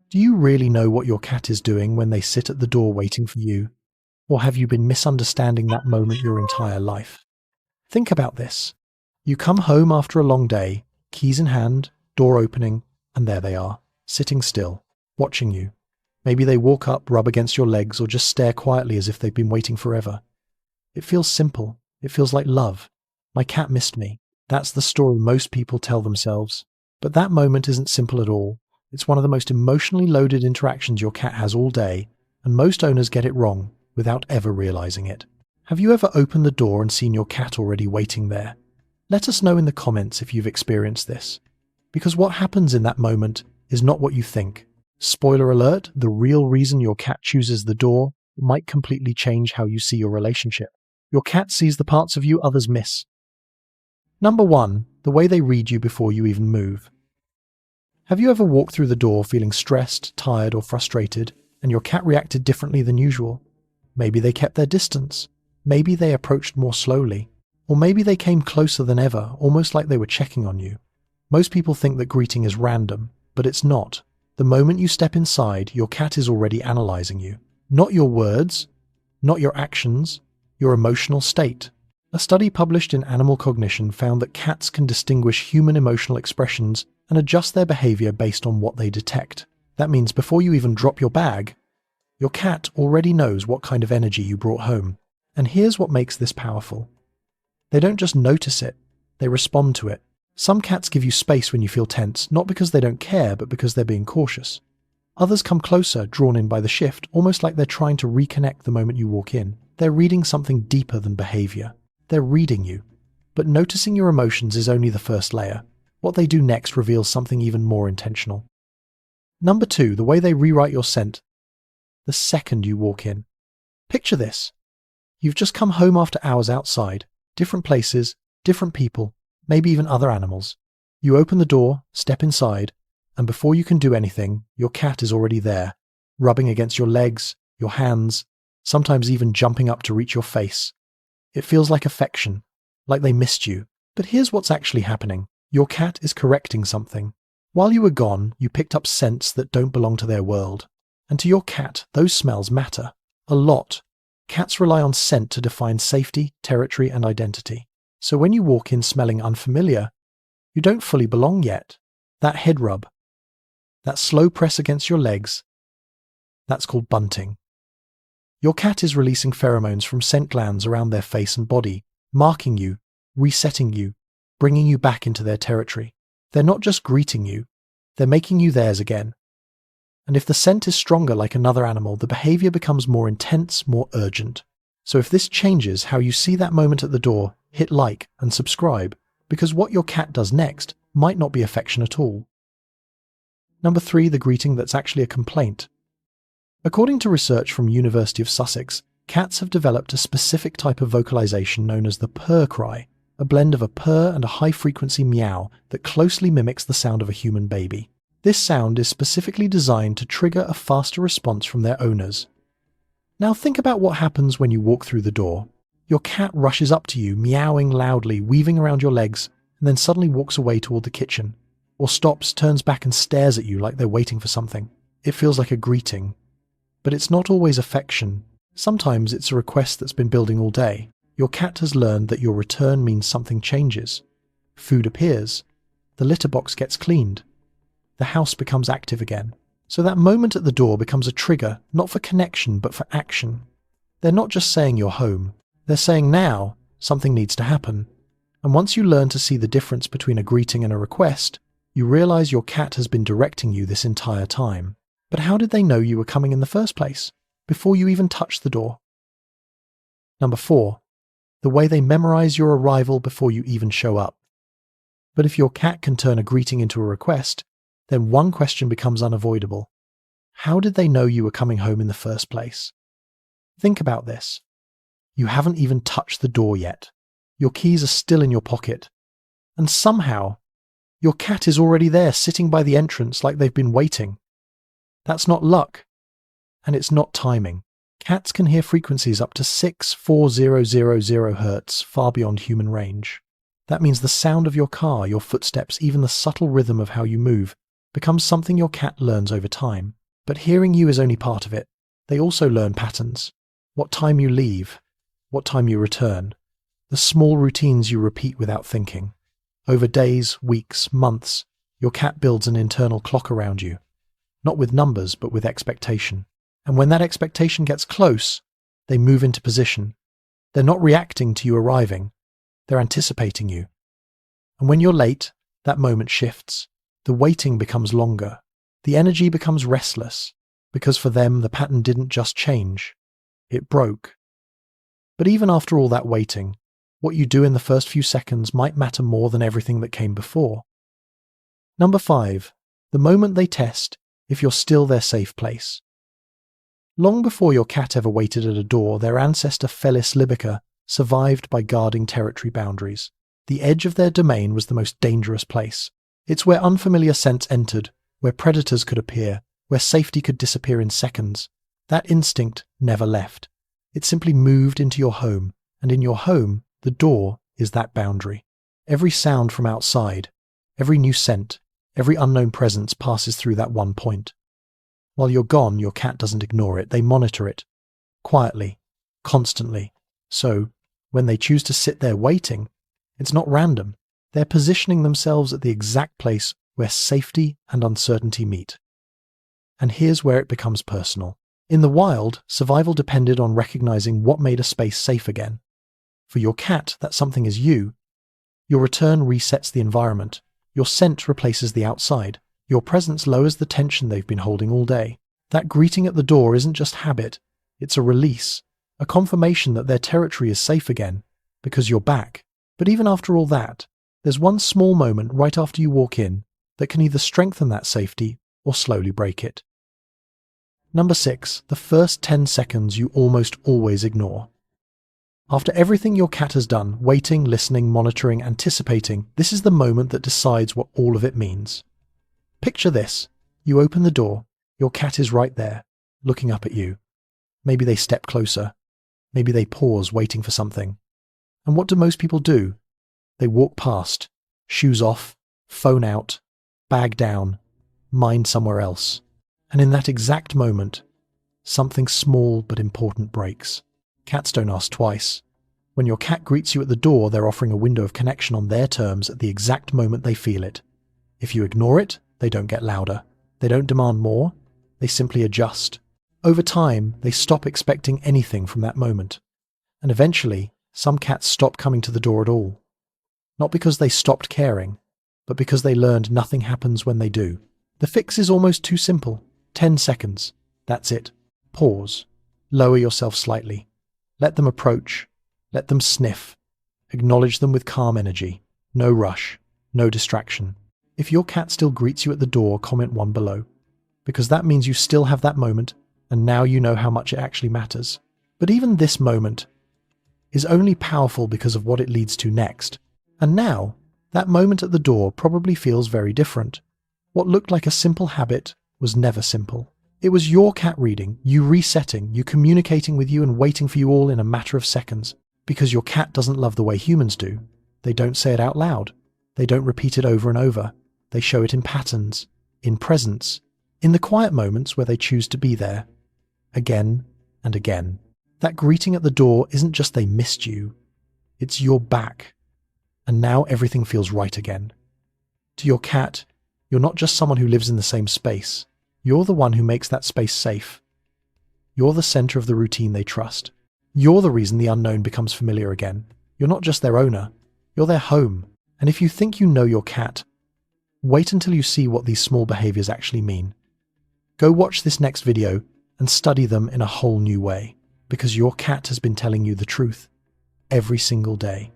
Do you really know what your cat is doing when they sit at the door waiting for you? Or have you been misunderstanding that moment your entire life? Think about this. You come home after a long day, keys in hand, door opening, and there they are, sitting still, watching you. Maybe they walk up, rub against your legs, or just stare quietly as if they've been waiting forever. It feels simple. It feels like love. My cat missed me. That's the story most people tell themselves. But that moment isn't simple at all. It's one of the most emotionally loaded interactions your cat has all day, and most owners get it wrong without ever realizing it. Have you ever opened the door and seen your cat already waiting there? Let us know in the comments if you've experienced this. Because what happens in that moment is not what you think. Spoiler alert, the real reason your cat chooses the door might completely change how you see your relationship. Your cat sees the parts of you others miss. Number 1, the way they read you before you even move. Have you ever walked through the door feeling stressed, tired, or frustrated, and your cat reacted differently than usual? Maybe they kept their distance. Maybe they approached more slowly. Or maybe they came closer than ever, almost like they were checking on you. Most people think that greeting is random, but it's not. The moment you step inside, your cat is already analyzing you. Not your words, not your actions, your emotional state. A study published in Animal Cognition found that cats can distinguish human emotional expressions and adjust their behavior based on what they detect. That means before you even drop your bag, your cat already knows what kind of energy you brought home. And here's what makes this powerful. They don't just notice it, they respond to it. Some cats give you space when you feel tense, not because they don't care, but because they're being cautious. Others come closer, drawn in by the shift, almost like they're trying to reconnect the moment you walk in. They're reading something deeper than behavior. They're reading you. But noticing your emotions is only the first layer. What they do next reveals something even more intentional. Number 2, the way they rewrite your scent. The second you walk in. Picture this. You've just come home after hours outside, different places, different people, maybe even other animals. You open the door, step inside, and before you can do anything, your cat is already there, rubbing against your legs, your hands, sometimes even jumping up to reach your face. It feels like affection, like they missed you. But here's what's actually happening. Your cat is correcting something. While you were gone, you picked up scents that don't belong to their world. And to your cat, those smells matter. A lot. Cats rely on scent to define safety, territory, and identity. So when you walk in smelling unfamiliar, you don't fully belong yet. That head rub, that slow press against your legs, that's called bunting. Your cat is releasing pheromones from scent glands around their face and body, marking you, resetting you, bringing you back into their territory. They're not just greeting you, they're making you theirs again. And if the scent is stronger like another animal, the behavior becomes more intense, more urgent. So if this changes how you see that moment at the door, hit like and subscribe, because what your cat does next might not be affection at all. Number 3, the greeting that's actually a complaint. According to research from University of Sussex, cats have developed a specific type of vocalization known as the purr cry, a blend of a purr and a high-frequency meow that closely mimics the sound of a human baby. This sound is specifically designed to trigger a faster response from their owners. Now think about what happens when you walk through the door. Your cat rushes up to you, meowing loudly, weaving around your legs, and then suddenly walks away toward the kitchen. Or stops, turns back and stares at you like they're waiting for something. It feels like a greeting. But it's not always affection. Sometimes it's a request that's been building all day. Your cat has learned that your return means something changes. Food appears. The litter box gets cleaned. The house becomes active again. So that moment at the door becomes a trigger, not for connection, but for action. They're not just saying you're home. They're saying now, something needs to happen. And once you learn to see the difference between a greeting and a request, you realize your cat has been directing you this entire time. But how did they know you were coming in the first place, before you even touched the door? Number 4, the way they memorize your arrival before you even show up. But if your cat can turn a greeting into a request, then one question becomes unavoidable. How did they know you were coming home in the first place? Think about this. You haven't even touched the door yet. Your keys are still in your pocket. And somehow, your cat is already there sitting by the entrance like they've been waiting. That's not luck. And it's not timing. Cats can hear frequencies up to 64000 Hz, far beyond human range. That means the sound of your car, your footsteps, even the subtle rhythm of how you move, becomes something your cat learns over time. But hearing you is only part of it. They also learn patterns. What time you leave, what time you return, the small routines you repeat without thinking. Over days, weeks, months, your cat builds an internal clock around you. Not with numbers, but with expectation. And when that expectation gets close, they move into position. They're not reacting to you arriving. They're anticipating you. And when you're late, that moment shifts. The waiting becomes longer. The energy becomes restless, because for them, the pattern didn't just change. It broke. But even after all that waiting, what you do in the first few seconds might matter more than everything that came before. Number 5. The moment they test if you're still their safe place. Long before your cat ever waited at a door, their ancestor Felis libica survived by guarding territory boundaries. The edge of their domain was the most dangerous place. It's where unfamiliar scents entered, where predators could appear, where safety could disappear in seconds. That instinct never left. It simply moved into your home, and in your home, the door is that boundary. Every sound from outside, every new scent, every unknown presence passes through that one point. While you're gone, your cat doesn't ignore it. They monitor it. Quietly. Constantly. So, when they choose to sit there waiting, it's not random. They're positioning themselves at the exact place where safety and uncertainty meet. And here's where it becomes personal. In the wild, survival depended on recognizing what made a space safe again. For your cat, that something is you. Your return resets the environment. Your scent replaces the outside. Your presence lowers the tension they've been holding all day. That greeting at the door isn't just habit. It's a release, a confirmation that their territory is safe again, because you're back. But even after all that, there's one small moment right after you walk in that can either strengthen that safety or slowly break it. Number 6. The first 10 seconds you almost always ignore. After everything your cat has done, waiting, listening, monitoring, anticipating, this is the moment that decides what all of it means. Picture this. You open the door, your cat is right there, looking up at you. Maybe they step closer. Maybe they pause, waiting for something. And what do most people do? They walk past, shoes off, phone out, bag down, mind somewhere else. And in that exact moment, something small but important breaks. Cats don't ask twice. When your cat greets you at the door, they're offering a window of connection on their terms at the exact moment they feel it. If you ignore it, they don't get louder. They don't demand more. They simply adjust. Over time, they stop expecting anything from that moment. And eventually, some cats stop coming to the door at all. Not because they stopped caring, but because they learned nothing happens when they do. The fix is almost too simple. 10 seconds. That's it. Pause. Lower yourself slightly. Let them approach. Let them sniff. Acknowledge them with calm energy. No rush. No distraction. If your cat still greets you at the door, comment 1 below. Because that means you still have that moment, and now you know how much it actually matters. But even this moment is only powerful because of what it leads to next. And now, that moment at the door probably feels very different. What looked like a simple habit was never simple. It was your cat reading, you resetting, you communicating with you and waiting for you all in a matter of seconds. Because your cat doesn't love the way humans do. They don't say it out loud. They don't repeat it over and over. They show it in patterns, in presence, in the quiet moments where they choose to be there. Again and again. That greeting at the door isn't just they missed you. It's you're back. And now everything feels right again. To your cat, you're not just someone who lives in the same space. You're the one who makes that space safe. You're the center of the routine they trust. You're the reason the unknown becomes familiar again. You're not just their owner. You're their home. And if you think you know your cat, wait until you see what these small behaviors actually mean. Go watch this next video and study them in a whole new way, because your cat has been telling you the truth every single day.